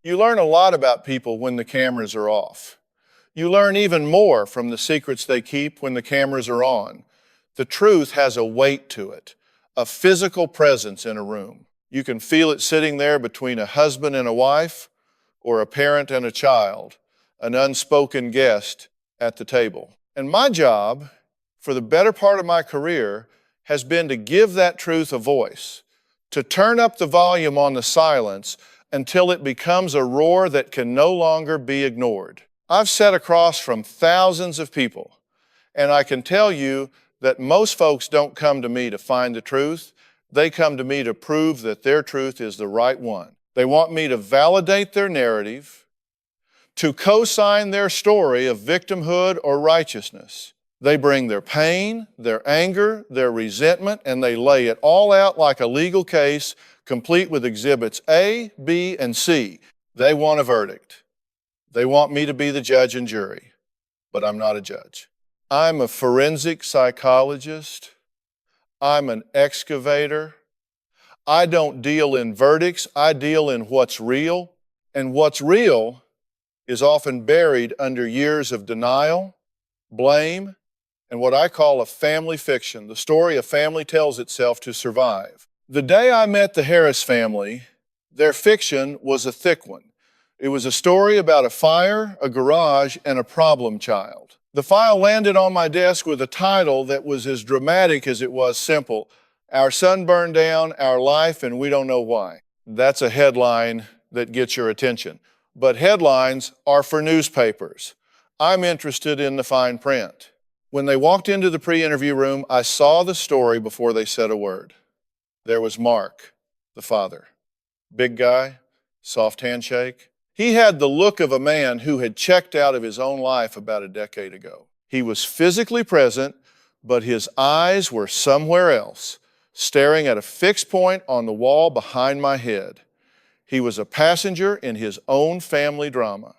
You learn a lot about people when the cameras are off. You learn even more from the secrets they keep when the cameras are on. The truth has a weight to it, a physical presence in a room. You can feel it sitting there between a husband and a wife, or a parent and a child, an unspoken guest at the table. And my job, for the better part of my career, has been to give that truth a voice, to turn up the volume on the silence until it becomes a roar that can no longer be ignored. I've sat across from thousands of people, and I can tell you that most folks don't come to me to find the truth. They come to me to prove that their truth is the right one. They want me to validate their narrative, to co-sign their story of victimhood or righteousness. They bring their pain, their anger, their resentment, and they lay it all out like a legal case, complete with exhibits A, B, and C. They want a verdict. They want me to be the judge and jury, but I'm not a judge. I'm a forensic psychologist. I'm an excavator. I don't deal in verdicts. I deal in what's real. And what's real is often buried under years of denial, blame, and what I call a family fiction, the story a family tells itself to survive. The day I met the Harris family, their fiction was a thick one. It was a story about a fire, a garage, and a problem child. The file landed on my desk with a title that was as dramatic as it was simple. Our son burned down, our life, and we don't know why. That's a headline that gets your attention. But headlines are for newspapers. I'm interested in the fine print. When they walked into the pre-interview room, I saw the story before they said a word. There was Mark, the father. Big guy, soft handshake. He had the look of a man who had checked out of his own life about a decade ago. He was physically present, but his eyes were somewhere else, staring at a fixed point on the wall behind my head. He was a passenger in his own family drama.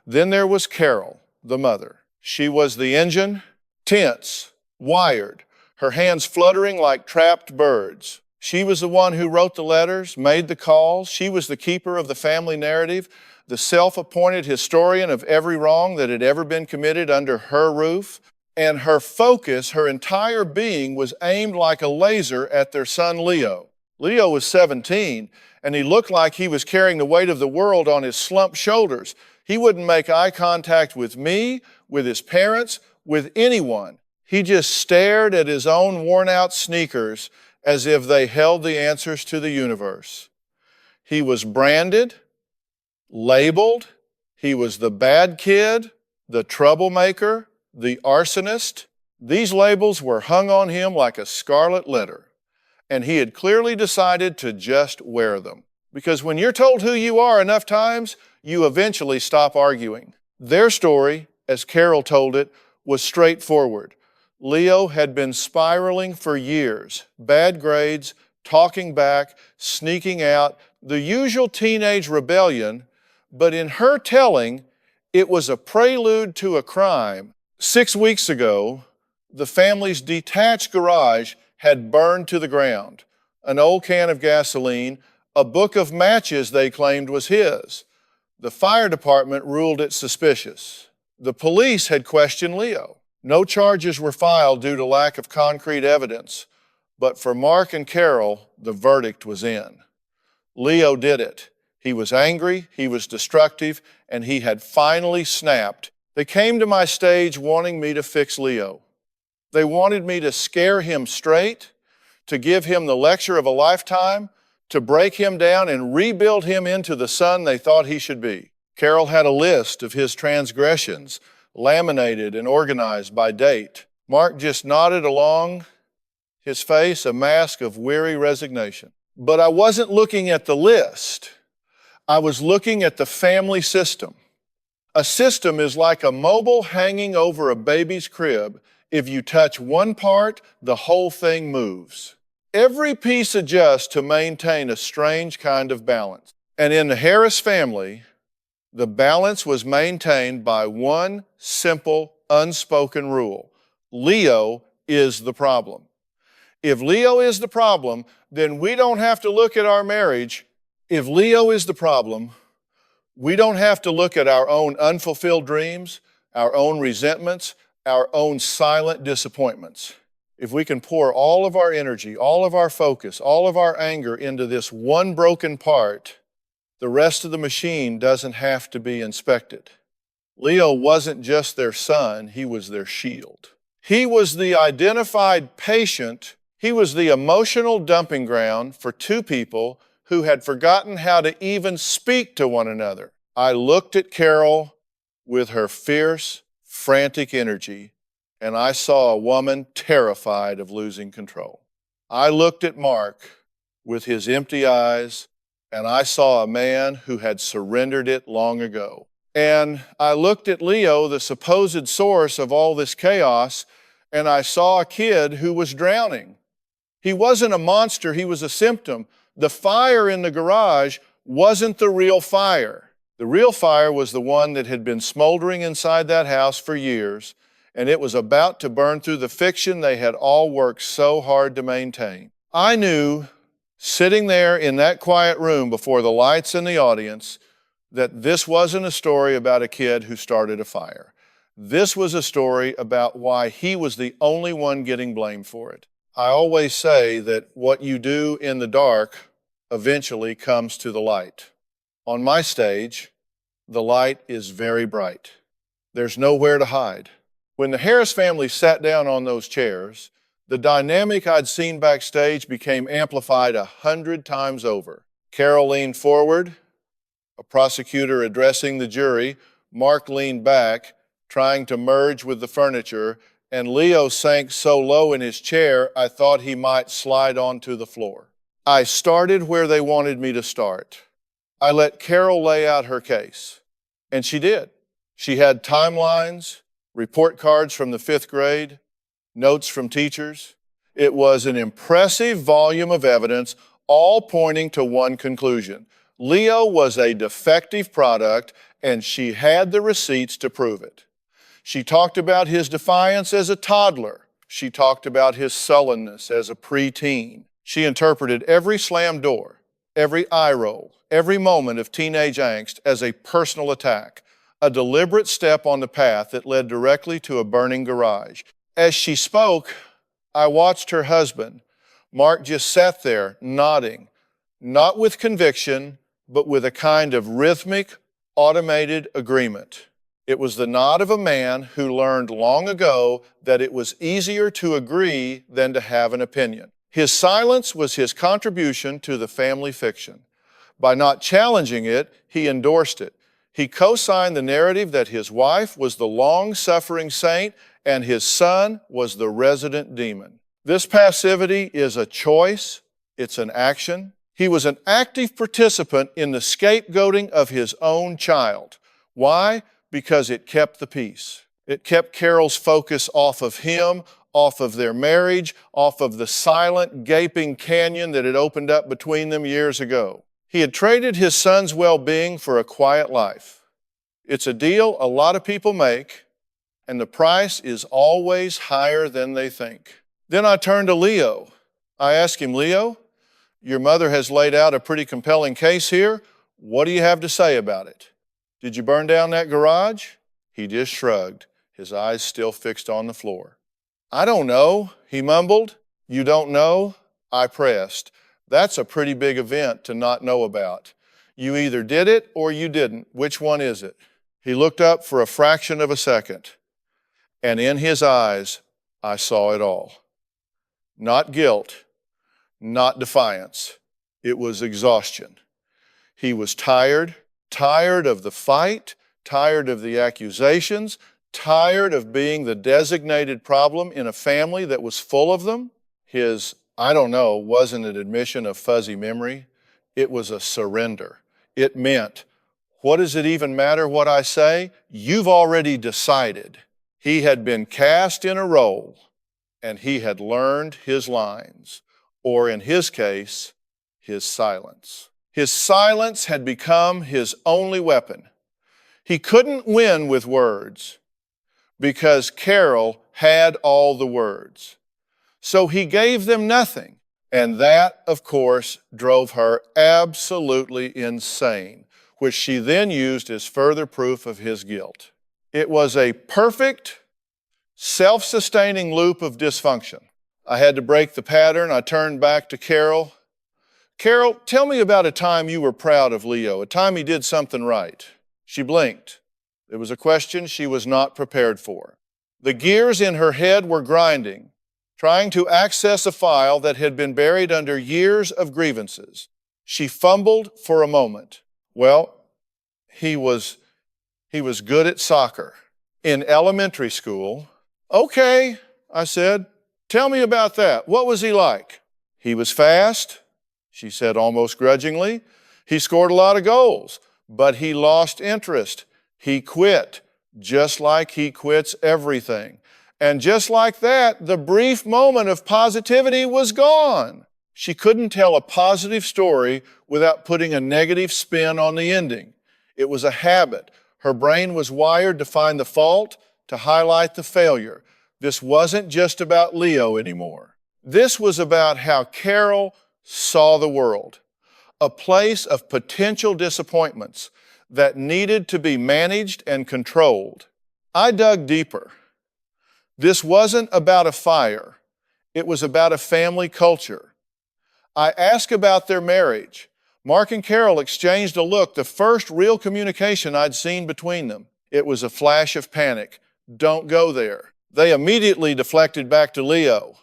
Then there was Carol, the mother. She was the engine, tense, wired, her hands fluttering like trapped birds. She was the one who wrote the letters, made the calls. She was the keeper of the family narrative, the self-appointed historian of every wrong that had ever been committed under her roof. And her focus, her entire being, was aimed like a laser at their son Leo. Leo was 17, and he looked like he was carrying the weight of the world on his slumped shoulders. He wouldn't make eye contact with me, with his parents, with anyone. He just stared at his own worn-out sneakers as if they held the answers to the universe. He was branded, labeled. He was the bad kid, the troublemaker, the arsonist. These labels were hung on him like a scarlet letter, and he had clearly decided to just wear them. Because when you're told who you are enough times, you eventually stop arguing. Their story, as Carol told it, was straightforward. Leo had been spiraling for years, bad grades, talking back, sneaking out, the usual teenage rebellion, but in her telling, it was a prelude to a crime. 6 weeks ago, the family's detached garage had burned to the ground. An old can of gasoline, a book of matches they claimed was his. The fire department ruled it suspicious. The police had questioned Leo. No charges were filed due to lack of concrete evidence, but for Mark and Carol, the verdict was in. Leo did it. He was angry, he was destructive, and he had finally snapped. They came to my stage wanting me to fix Leo. They wanted me to scare him straight, to give him the lecture of a lifetime, to break him down and rebuild him into the son they thought he should be. Carol had a list of his transgressions, laminated and organized by date. Mark just nodded along, his face a mask of weary resignation. But I wasn't looking at the list. I was looking at the family system. A system is like a mobile hanging over a baby's crib. If you touch one part, the whole thing moves. Every piece adjusts to maintain a strange kind of balance. And in the Harris family, the balance was maintained by one simple, unspoken rule. Leo is the problem. If Leo is the problem, then we don't have to look at our marriage. If Leo is the problem, We don't have to look at our own unfulfilled dreams, our own resentments, our own silent disappointments. If we can pour all of our energy, all of our focus, all of our anger into this one broken part, the rest of the machine doesn't have to be inspected. Leo wasn't just their son, he was their shield. He was the identified patient. He was the emotional dumping ground for two people who had forgotten how to even speak to one another. I looked at Carol with her fierce, frantic energy, and I saw a woman terrified of losing control. I looked at Mark with his empty eyes, and I saw a man who had surrendered it long ago. And I looked at Leo, the supposed source of all this chaos, and I saw a kid who was drowning. He wasn't a monster, he was a symptom. The fire in the garage wasn't the real fire. The real fire was the one that had been smoldering inside that house for years, and it was about to burn through the fiction they had all worked so hard to maintain. I knew, sitting there in that quiet room before the lights and the audience, that this wasn't a story about a kid who started a fire. This was a story about why he was the only one getting blamed for it. I always say that what you do in the dark eventually comes to the light. On my stage, the light is very bright. There's nowhere to hide. When the Harris family sat down on those chairs, the dynamic I'd seen backstage became amplified 100 times over. Carol leaned forward, a prosecutor addressing the jury. Mark leaned back, trying to merge with the furniture, and Leo sank so low in his chair, I thought he might slide onto the floor. I started where they wanted me to start. I let Carol lay out her case, and she did. She had timelines, report cards from the 5th grade, notes from teachers. It was an impressive volume of evidence, all pointing to one conclusion. Leo was a defective product, and she had the receipts to prove it. She talked about his defiance as a toddler. She talked about his sullenness as a preteen. She interpreted every slammed door, every eye roll, every moment of teenage angst as a personal attack, a deliberate step on the path that led directly to a burning garage. As she spoke, I watched her husband. Mark just sat there, nodding, not with conviction, but with a kind of rhythmic, automated agreement. It was the nod of a man who learned long ago that it was easier to agree than to have an opinion. His silence was his contribution to the family fiction. By not challenging it, he endorsed it. He co-signed the narrative that his wife was the long-suffering saint and his son was the resident demon. This passivity is a choice, it's an action. He was an active participant in the scapegoating of his own child. Why? Because it kept the peace. It kept Carol's focus off of him, off of their marriage, off of the silent, gaping canyon that had opened up between them years ago. He had traded his son's well-being for a quiet life. It's a deal a lot of people make, and the price is always higher than they think. Then I turned to Leo. I asked him, Leo, your mother has laid out a pretty compelling case here. What do you have to say about it? Did you burn down that garage? He just shrugged, his eyes still fixed on the floor. I don't know, he mumbled. You don't know? I pressed. That's a pretty big event to not know about. You either did it or you didn't. Which one is it? He looked up for a fraction of a second, and in his eyes, I saw it all. Not guilt, not defiance. It was exhaustion. He was tired of the fight, tired of the accusations, tired of being the designated problem in a family that was full of them. His, I don't know, wasn't an admission of fuzzy memory. It was a surrender. It meant, what does it even matter what I say? You've already decided. He had been cast in a role, and he had learned his lines, or in his case, his silence. His silence had become his only weapon. He couldn't win with words because Carol had all the words. So he gave them nothing. And that, of course, drove her absolutely insane. which she then used as further proof of his guilt. It was a perfect, self-sustaining loop of dysfunction. I had to break the pattern. I turned back to Carol. Carol, tell me about a time you were proud of Leo, a time he did something right. She blinked. It was a question she was not prepared for. The gears in her head were grinding, trying to access a file that had been buried under years of grievances. She fumbled for a moment. Well, he was good at soccer. In elementary school. Okay, I said, tell me about that. What was he like? He was fast, she said almost grudgingly. He scored a lot of goals, but he lost interest. He quit, just like he quits everything. And just like that, the brief moment of positivity was gone. She couldn't tell a positive story without putting a negative spin on the ending. It was a habit. Her brain was wired to find the fault, to highlight the failure. This wasn't just about Leo anymore. This was about how Carol saw the world, a place of potential disappointments that needed to be managed and controlled. I dug deeper. This wasn't about a fire. It was about a family culture. I asked about their marriage. Mark and Carol exchanged a look, the first real communication I'd seen between them. It was a flash of panic. Don't go there. They immediately deflected back to Leo.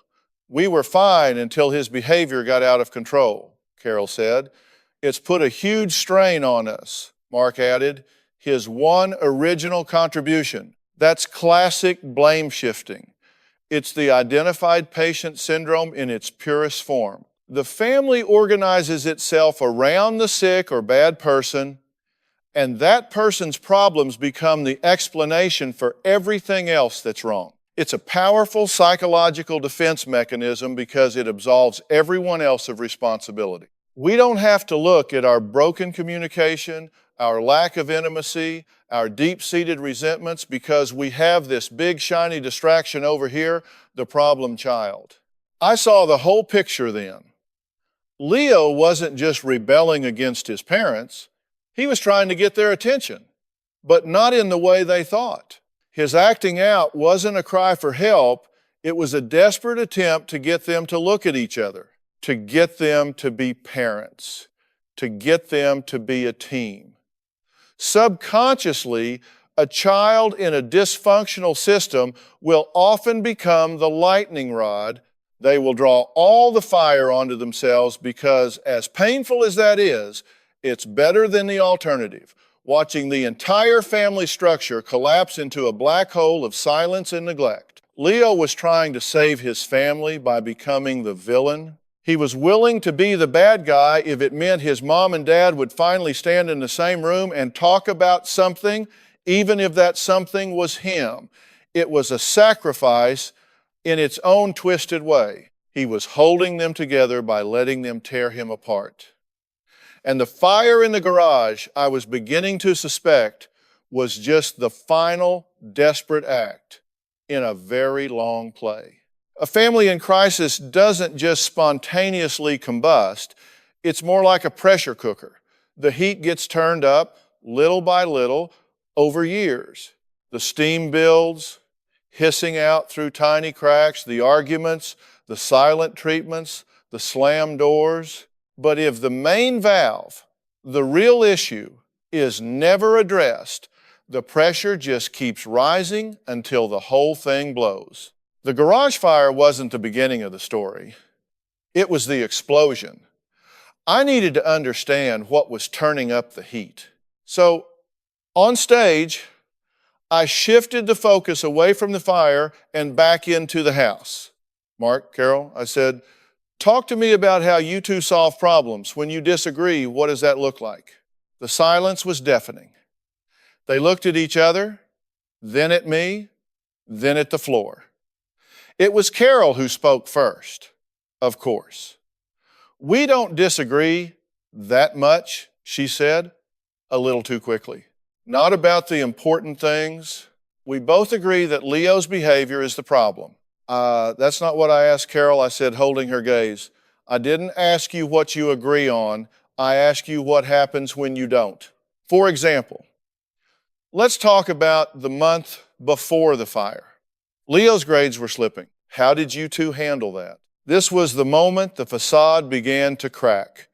We were fine until his behavior got out of control, Carol said. It's put a huge strain on us, Mark added, his one original contribution. That's classic blame shifting. It's the identified patient syndrome in its purest form. The family organizes itself around the sick or bad person, and that person's problems become the explanation for everything else that's wrong. It's a powerful psychological defense mechanism because it absolves everyone else of responsibility. We don't have to look at our broken communication, our lack of intimacy, our deep-seated resentments, because we have this big shiny distraction over here, the problem child. I saw the whole picture then. Leo wasn't just rebelling against his parents. He was trying to get their attention, but not in the way they thought. His acting out wasn't a cry for help. It was a desperate attempt to get them to look at each other, to get them to be parents, to get them to be a team. Subconsciously, a child in a dysfunctional system will often become the lightning rod. They will draw all the fire onto themselves because, as painful as that is, it's better than the alternative, watching the entire family structure collapse into a black hole of silence and neglect. Leo was trying to save his family by becoming the villain. He was willing to be the bad guy if it meant his mom and dad would finally stand in the same room and talk about something, even if that something was him. It was a sacrifice in its own twisted way. He was holding them together by letting them tear him apart. And the fire in the garage, I was beginning to suspect, was just the final desperate act in a very long play. A family in crisis doesn't just spontaneously combust. It's more like a pressure cooker. The heat gets turned up little by little over years. The steam builds, hissing out through tiny cracks, the arguments, the silent treatments, the slammed doors. But if the main valve, the real issue, is never addressed, the pressure just keeps rising until the whole thing blows. The garage fire wasn't the beginning of the story. It was the explosion. I needed to understand what was turning up the heat. So, on stage, I shifted the focus away from the fire and back into the house. Mark, Carol, I said, talk to me about how you two solve problems. When you disagree, what does that look like? The silence was deafening. They looked at each other, then at me, then at the floor. It was Carol who spoke first, of course. We don't disagree that much, she said, a little too quickly. Not about the important things. We both agree that Leo's behavior is the problem. That's not what I asked Carol, I said, holding her gaze. I didn't ask you what you agree on. I asked you what happens when you don't. For example, let's talk about the month before the fire. Leo's grades were slipping. How did you two handle that? This was the moment the facade began to crack.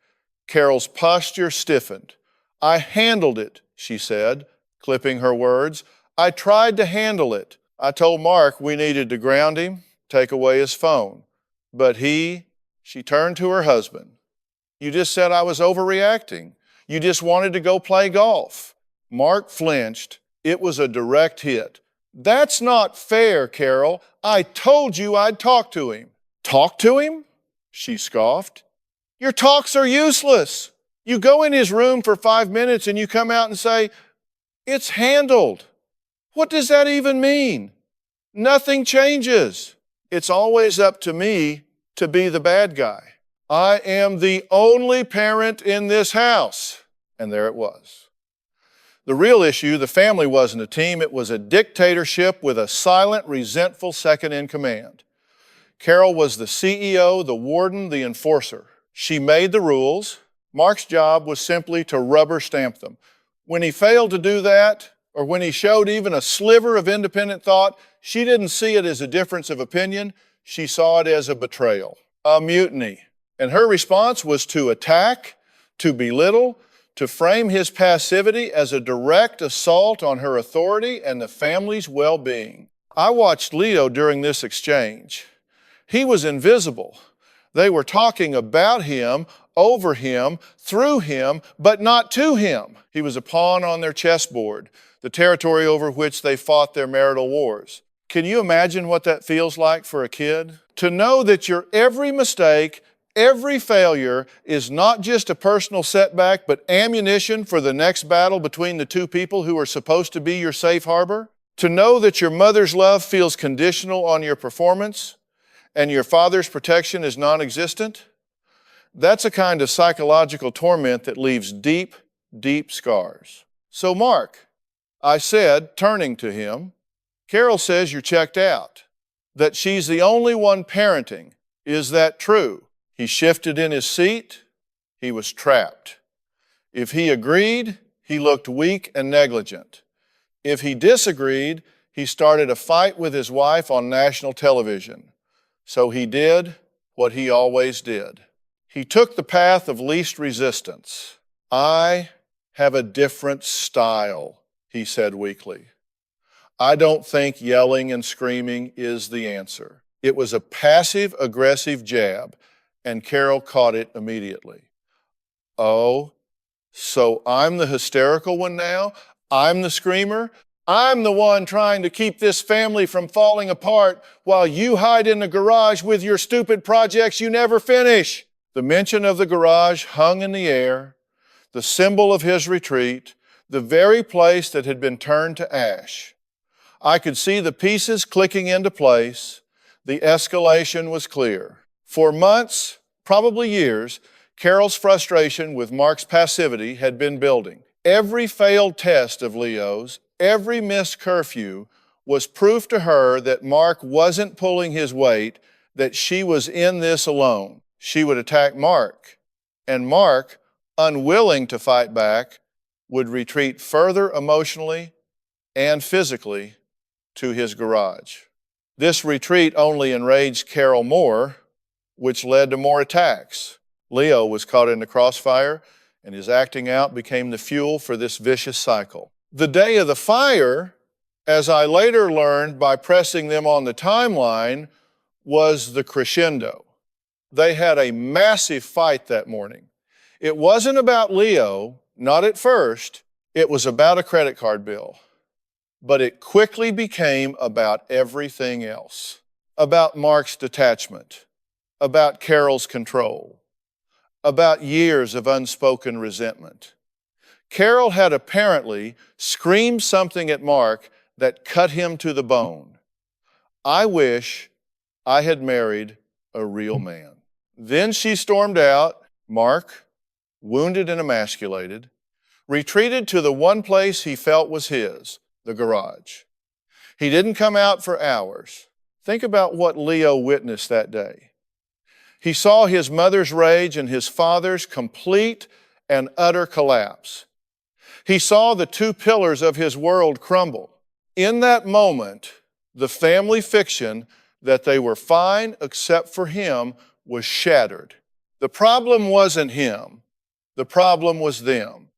Carol's posture stiffened. I handled it, she said, clipping her words. I tried to handle it. I told Mark we needed to ground him, take away his phone. But she turned to her husband. You just said I was overreacting. You just wanted to go play golf. Mark flinched. It was a direct hit. That's not fair, Carol. I told you I'd talk to him. Talk to him? She scoffed. Your talks are useless. You go in his room for 5 minutes and you come out and say, it's handled. What does that even mean? Nothing changes. It's always up to me to be the bad guy. I am the only parent in this house. And there it was. The real issue, the family wasn't a team. It was a dictatorship with a silent, resentful second in command. Carol was the CEO, the warden, the enforcer. She made the rules. Mark's job was simply to rubber stamp them. When he failed to do that, or when he showed even a sliver of independent thought, she didn't see it as a difference of opinion. She saw it as a betrayal, a mutiny. And her response was to attack, to belittle, to frame his passivity as a direct assault on her authority and the family's well-being. I watched Leo during this exchange. He was invisible. They were talking about him, over him, through him, but not to him. He was a pawn on their chessboard, the territory over which they fought their marital wars. Can you imagine what that feels like for a kid? To know that your every mistake, every failure is not just a personal setback, but ammunition for the next battle between the two people who are supposed to be your safe harbor. To know that your mother's love feels conditional on your performance and your father's protection is non-existent. That's a kind of psychological torment that leaves deep, deep scars. So Mark, I said, turning to him, Carol says you're checked out, that she's the only one parenting. Is that true? He shifted in his seat. He was trapped. If he agreed, he looked weak and negligent. If he disagreed, he started a fight with his wife on national television. So he did what he always did. He took the path of least resistance. I have a different style, he said weakly. I don't think yelling and screaming is the answer. It was a passive-aggressive jab, and Carol caught it immediately. Oh, so I'm the hysterical one now? I'm the screamer? I'm the one trying to keep this family from falling apart while you hide in the garage with your stupid projects you never finish. The mention of the garage hung in the air, the symbol of his retreat, the very place that had been turned to ash. I could see the pieces clicking into place. The escalation was clear. For months, probably years, Carol's frustration with Mark's passivity had been building. Every failed test of Leo's, every missed curfew was proof to her that Mark wasn't pulling his weight, that she was in this alone. She would attack Mark, and Mark, unwilling to fight back, would retreat further emotionally and physically to his garage. This retreat only enraged Carol more, which led to more attacks. Leo was caught in the crossfire, and his acting out became the fuel for this vicious cycle. The day of the fire, as I later learned by pressing them on the timeline, was the crescendo. They had a massive fight that morning. It wasn't about Leo, not at first. It was about a credit card bill. But it quickly became about everything else. About Mark's detachment, about Carol's control, about years of unspoken resentment. Carol had apparently screamed something at Mark that cut him to the bone. I wish I had married a real man. Then she stormed out. Mark, wounded and emasculated, retreated to the one place he felt was his, the garage. He didn't come out for hours. Think about what Leo witnessed that day. He saw his mother's rage and his father's complete and utter collapse. He saw the two pillars of his world crumble. In that moment, the family fiction that they were fine except for him was shattered. The problem wasn't him. The problem was them.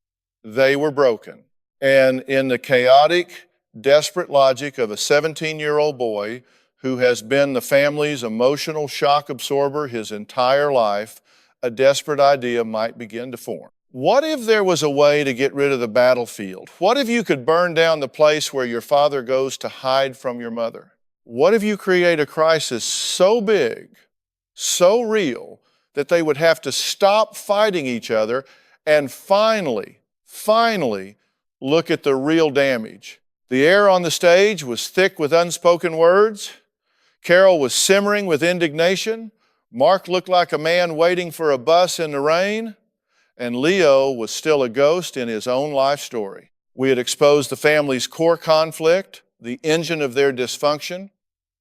They were broken. And in the chaotic, desperate logic of a 17-year-old boy who has been the family's emotional shock absorber his entire life, a desperate idea might begin to form. What if there was a way to get rid of the battlefield? What if you could burn down the place where your father goes to hide from your mother? What if you create a crisis so big, so real, that they would have to stop fighting each other and finally look at the real damage? The air on the stage was thick with unspoken words. Carol was simmering with indignation. Mark looked like a man waiting for a bus in the rain. And Leo was still a ghost in his own life story. We had exposed the family's core conflict, the engine of their dysfunction,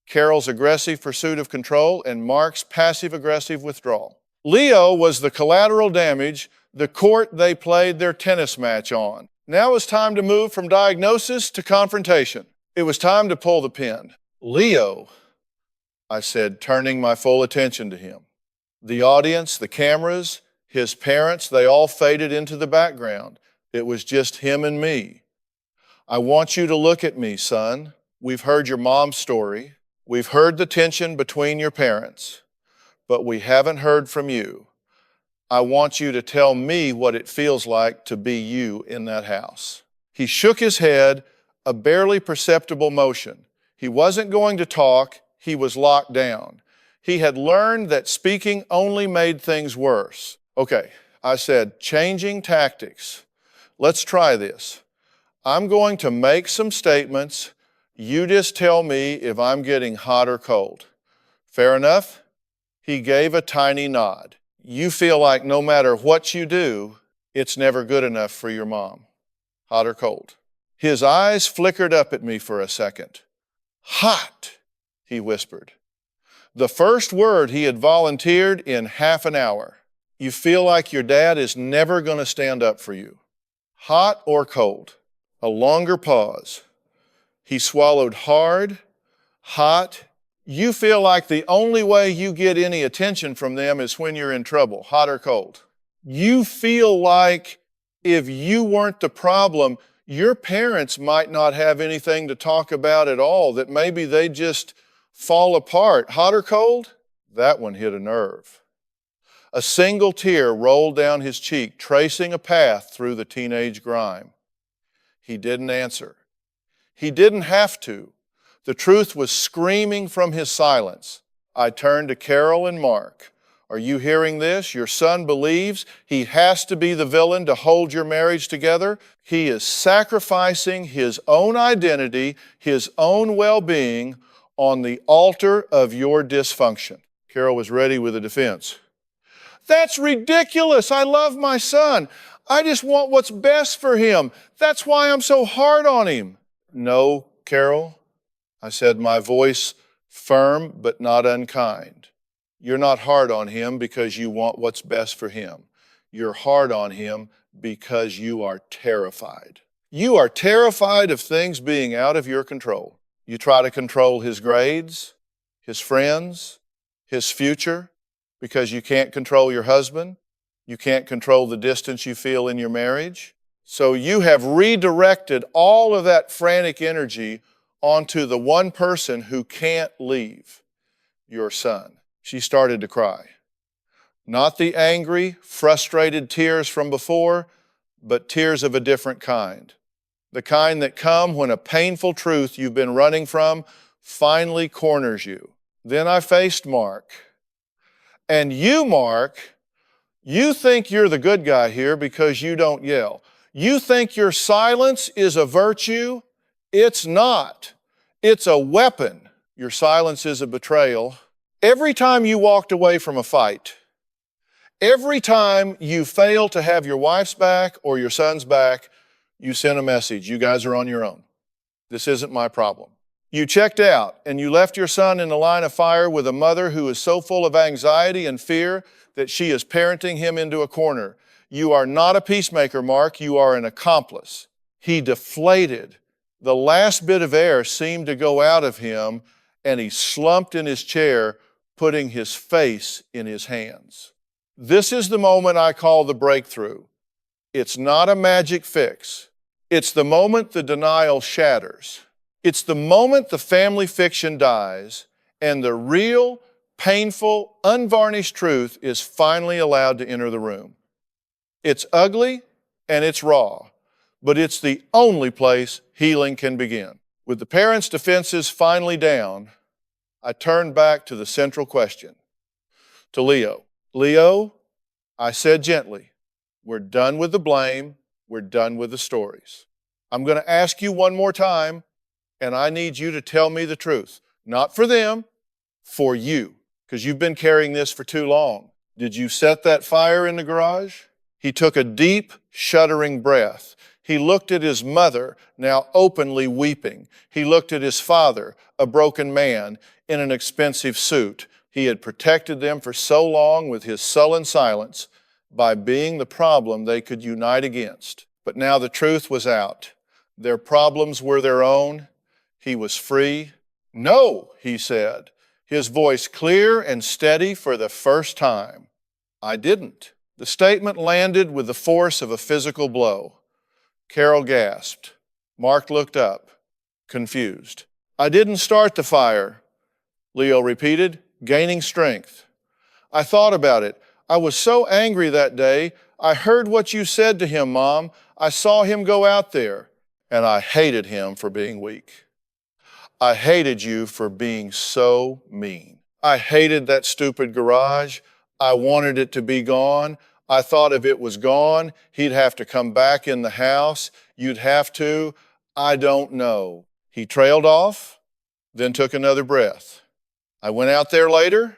Carol's aggressive pursuit of control, and Mark's passive-aggressive withdrawal. Leo was the collateral damage, the court they played their tennis match on. Now it was time to move from diagnosis to confrontation. It was time to pull the pin. Leo, I said, turning my full attention to him. The audience, the cameras, his parents, they all faded into the background. It was just him and me. I want you to look at me, son. We've heard your mom's story. We've heard the tension between your parents, but we haven't heard from you. I want you to tell me what it feels like to be you in that house. He shook his head, a barely perceptible motion. He wasn't going to talk. He was locked down. He had learned that speaking only made things worse. Okay, I said, changing tactics. Let's try this. I'm going to make some statements. You just tell me if I'm getting hot or cold. Fair enough? He gave a tiny nod. You feel like no matter what you do, it's never good enough for your mom. Hot or cold? His eyes flickered up at me for a second. Hot, he whispered. The first word he had volunteered in half an hour. You feel like your dad is never going to stand up for you. Hot or cold? A longer pause. He swallowed hard. Hot. You feel like the only way you get any attention from them is when you're in trouble. Hot or cold? You feel like if you weren't the problem, your parents might not have anything to talk about at all, that maybe they just fall apart. Hot or cold? That one hit a nerve. A single tear rolled down his cheek, tracing a path through the teenage grime. He didn't answer. He didn't have to. The truth was screaming from his silence. I turned to Carol and Mark. Are you hearing this? Your son believes he has to be the villain to hold your marriage together. He is sacrificing his own identity, his own well-being on the altar of your dysfunction. Carol was ready with a defense. That's ridiculous. I love my son. I just want what's best for him. That's why I'm so hard on him. No, Carol, I said, my voice firm but not unkind. You're not hard on him because you want what's best for him. You're hard on him because you are terrified. You are terrified of things being out of your control. You try to control his grades, his friends, his future, because you can't control your husband. You can't control the distance you feel in your marriage. So you have redirected all of that frantic energy onto the one person who can't leave, your son. She started to cry. Not the angry, frustrated tears from before, but tears of a different kind. The kind that come when a painful truth you've been running from finally corners you. Then I faced Mark. And you, Mark, you think you're the good guy here because you don't yell. You think your silence is a virtue. It's not. It's a weapon. Your silence is a betrayal. Every time you walked away from a fight, every time you failed to have your wife's back or your son's back, you sent a message. You guys are on your own. This isn't my problem. You checked out and you left your son in the line of fire with a mother who is so full of anxiety and fear that she is parenting him into a corner. You are not a peacemaker, Mark. You are an accomplice. He deflated. The last bit of air seemed to go out of him, and he slumped in his chair, putting his face in his hands. This is the moment I call the breakthrough. It's not a magic fix. It's the moment the denial shatters. It's the moment the family fiction dies and the real, painful, unvarnished truth is finally allowed to enter the room. It's ugly and it's raw, but it's the only place healing can begin. With the parents' defenses finally down, I turned back to the central question, to Leo. Leo, I said gently, we're done with the blame, we're done with the stories. I'm going to ask you one more time, and I need you to tell me the truth. Not for them, for you, because you've been carrying this for too long. Did you set that fire in the garage? He took a deep, shuddering breath. He looked at his mother, now openly weeping. He looked at his father, a broken man, in an expensive suit. He had protected them for so long with his sullen silence by being the problem they could unite against. But now the truth was out. Their problems were their own. He was free. No, he said, his voice clear and steady for the first time. I didn't. The statement landed with the force of a physical blow. Carol gasped. Mark looked up, confused. I didn't start the fire, Leo repeated, gaining strength. I thought about it. I was so angry that day. I heard what you said to him, Mom. I saw him go out there, and I hated him for being weak. I hated you for being so mean. I hated that stupid garage. I wanted it to be gone. I thought if it was gone, he'd have to come back in the house. You'd have to. I don't know. He trailed off, then took another breath. I went out there later.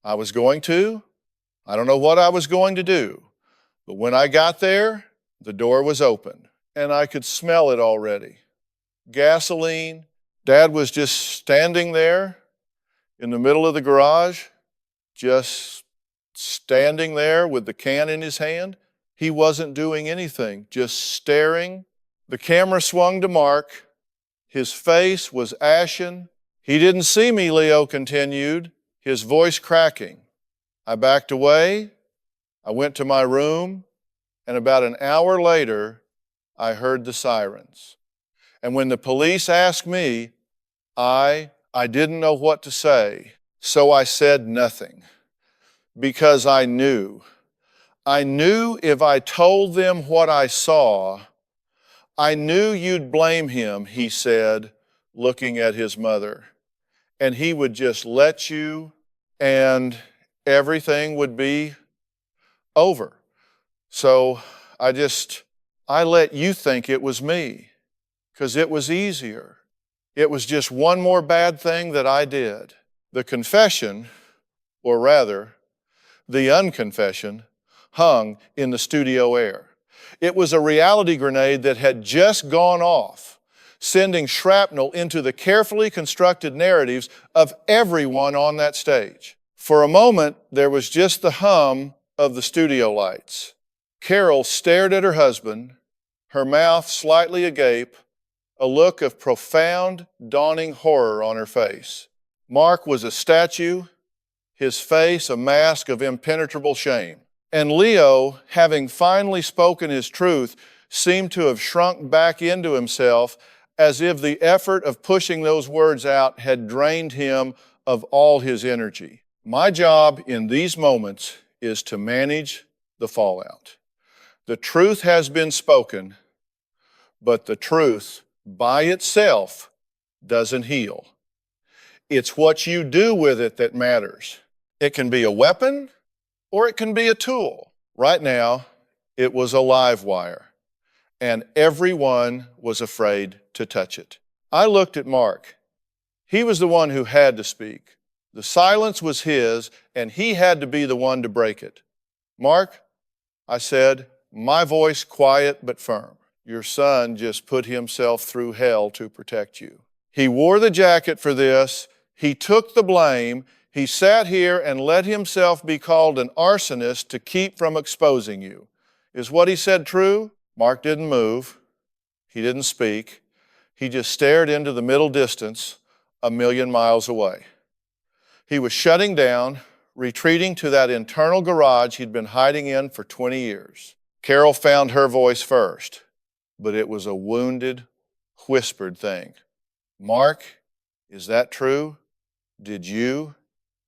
I was going to. I don't know what I was going to do. But when I got there, the door was open, and I could smell it already. Gasoline. Dad was just standing there in the middle of the garage, just standing there with the can in his hand. He wasn't doing anything, just staring. The camera swung to Mark. His face was ashen. He didn't see me, Leo continued, his voice cracking. I backed away. I went to my room, and about an hour later, I heard the sirens. And when the police asked me, I didn't know what to say, so I said nothing. Because I knew if I told them what I saw, I knew you'd blame him, he said, looking at his mother. And he would just let you, and everything would be over. So I let you think it was me, because it was easier. It was just one more bad thing that I did. The confession, or rather, the unconfession, hung in the studio air. It was a reality grenade that had just gone off, sending shrapnel into the carefully constructed narratives of everyone on that stage. For a moment, there was just the hum of the studio lights. Carol stared at her husband, her mouth slightly agape, a look of profound, dawning horror on her face. Mark was a statue, his face a mask of impenetrable shame. And Leo, having finally spoken his truth, seemed to have shrunk back into himself as if the effort of pushing those words out had drained him of all his energy. My job in these moments is to manage the fallout. The truth has been spoken, but the truth by itself doesn't heal. It's what you do with it that matters. It can be a weapon or it can be a tool. Right now, it was a live wire, and everyone was afraid to touch it. I looked at Mark. He was the one who had to speak. The silence was his, and he had to be the one to break it. Mark, I said, my voice quiet but firm. Your son just put himself through hell to protect you. He wore the jacket for this. He took the blame. He sat here and let himself be called an arsonist to keep from exposing you. Is what he said true? Mark didn't move. He didn't speak. He just stared into the middle distance, a million miles away. He was shutting down, retreating to that internal garage he'd been hiding in for 20 years. Carol found her voice first, but it was a wounded, whispered thing. Mark, is that true? Did you?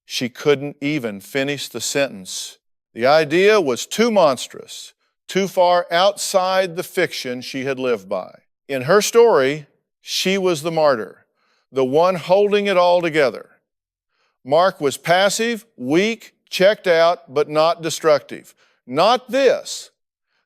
She couldn't even finish the sentence. The idea was too monstrous, too far outside the fiction she had lived by. In her story, she was the martyr, the one holding it all together. Mark was passive, weak, checked out, but not destructive. Not this.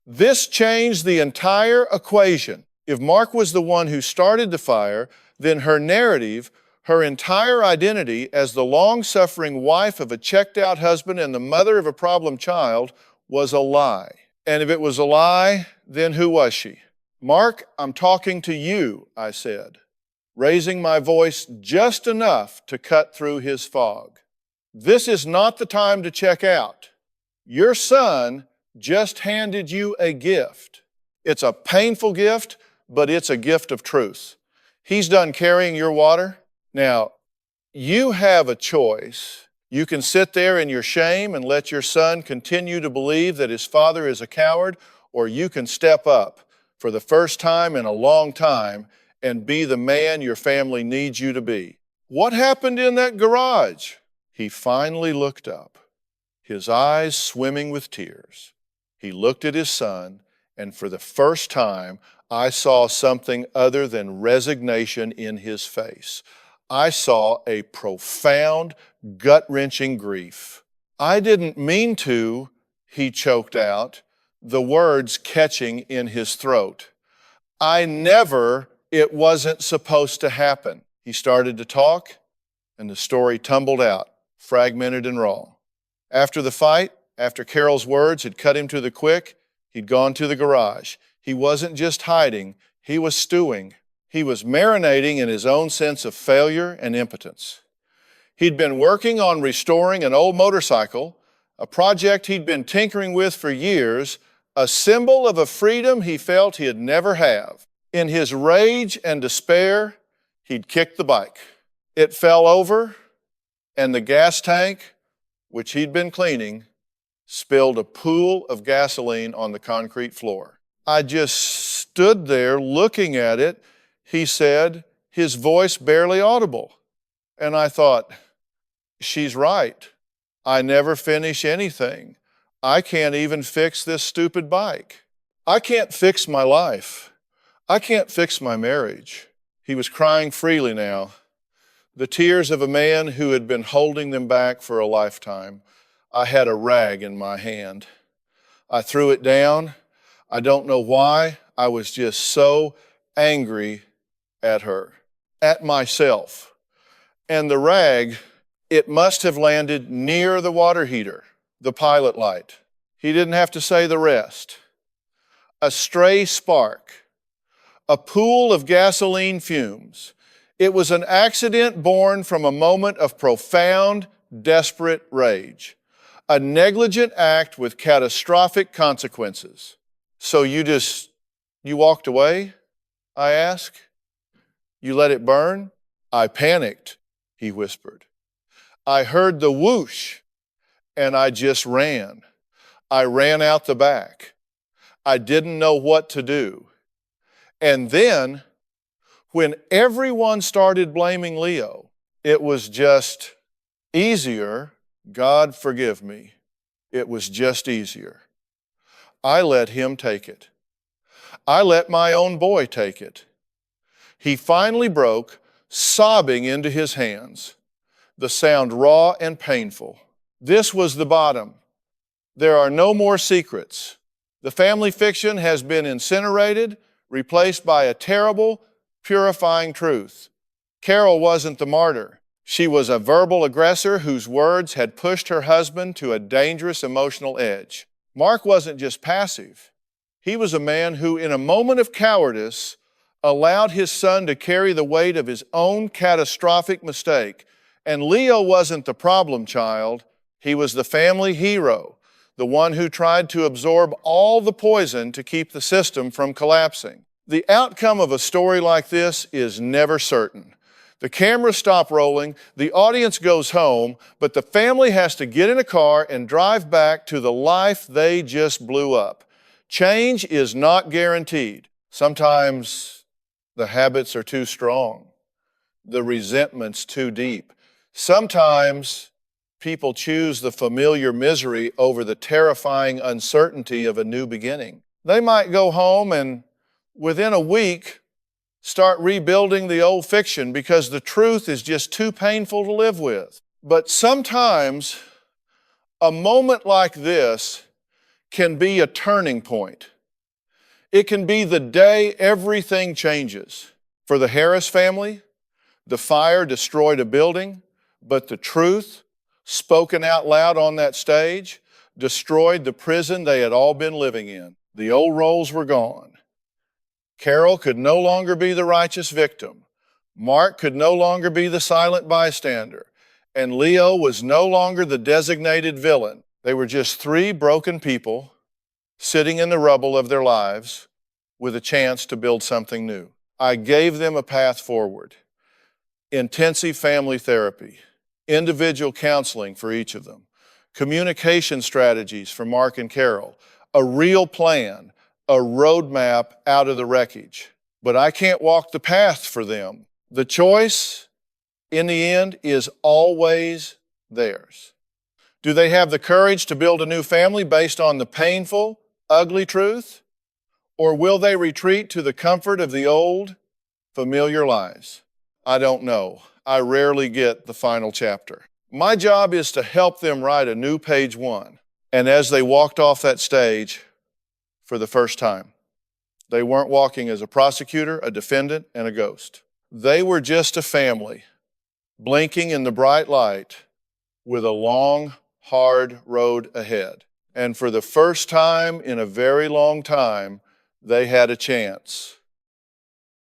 This changed the entire equation. If Mark was the one who started the fire, then her narrative, her entire identity as the long-suffering wife of a checked-out husband and the mother of a problem child was a lie. And if it was a lie, then who was she? Mark, I'm talking to you, I said, raising my voice just enough to cut through his fog. This is not the time to check out. Your son just handed you a gift. It's a painful gift, but it's a gift of truth. He's done carrying your water. Now, you have a choice. You can sit there in your shame and let your son continue to believe that his father is a coward, or you can step up for the first time in a long time and be the man your family needs you to be. What happened in that garage? He finally looked up, his eyes swimming with tears. He looked at his son, and for the first time, I saw something other than resignation in his face. I saw a profound, gut-wrenching grief. I didn't mean to, he choked out, the words catching in his throat. It wasn't supposed to happen. He started to talk, and the story tumbled out, fragmented and raw. After the fight, after Carol's words had cut him to the quick, he'd gone to the garage. He wasn't just hiding, he was stewing. He was marinating in his own sense of failure and impotence. He'd been working on restoring an old motorcycle, a project he'd been tinkering with for years, a symbol of a freedom he felt he'd never have. In his rage and despair, he'd kicked the bike. It fell over, and the gas tank, which he'd been cleaning, spilled a pool of gasoline on the concrete floor. I just stood there looking at it, he said, his voice barely audible. And I thought, she's right. I never finish anything. I can't even fix this stupid bike. I can't fix my life. I can't fix my marriage. He was crying freely now, the tears of a man who had been holding them back for a lifetime. I had a rag in my hand. I threw it down. I don't know why. I was just so angry at her, at myself. And the rag, it must have landed near the water heater, the pilot light. He didn't have to say the rest. A stray spark, a pool of gasoline fumes. It was an accident born from a moment of profound, desperate rage. A negligent act with catastrophic consequences. So you walked away? I asked. You let it burn? I panicked, he whispered. I heard the whoosh, and I just ran. I ran out the back. I didn't know what to do. And then, when everyone started blaming Leo, it was just easier. God forgive me. It was just easier. I let him take it. I let my own boy take it. He finally broke, sobbing into his hands, the sound raw and painful. This was the bottom. There are no more secrets. The family fiction has been incinerated, replaced by a terrible, purifying truth. Carol wasn't the martyr. She was a verbal aggressor whose words had pushed her husband to a dangerous emotional edge. Mark wasn't just passive. He was a man who, in a moment of cowardice, allowed his son to carry the weight of his own catastrophic mistake. And Leo wasn't the problem child. He was the family hero, the one who tried to absorb all the poison to keep the system from collapsing. The outcome of a story like this is never certain. The cameras stop rolling, the audience goes home, but the family has to get in a car and drive back to the life they just blew up. Change is not guaranteed. Sometimes the habits are too strong, the resentment's too deep. Sometimes people choose the familiar misery over the terrifying uncertainty of a new beginning. They might go home and within a week start rebuilding the old fiction because the truth is just too painful to live with. But sometimes a moment like this can be a turning point. It can be the day everything changes. For the Harris family, the fire destroyed a building, but the truth, spoken out loud on that stage, destroyed the prison they had all been living in. The old roles were gone. Carol could no longer be the righteous victim. Mark could no longer be the silent bystander. And Leo was no longer the designated villain. They were just three broken people sitting in the rubble of their lives with a chance to build something new. I gave them a path forward. Intensive family therapy, individual counseling for each of them, communication strategies for Mark and Carol, a real plan, a roadmap out of the wreckage. But I can't walk the path for them. The choice, in the end, is always theirs. Do they have the courage to build a new family based on the painful, ugly truth? Or will they retreat to the comfort of the old, familiar lies? I don't know. I rarely get the final chapter. My job is to help them write a new page one. And as they walked off that stage, for the first time, they weren't walking as a prosecutor, a defendant, and a ghost. They were just a family, blinking in the bright light with a long, hard road ahead. And for the first time in a very long time, they had a chance.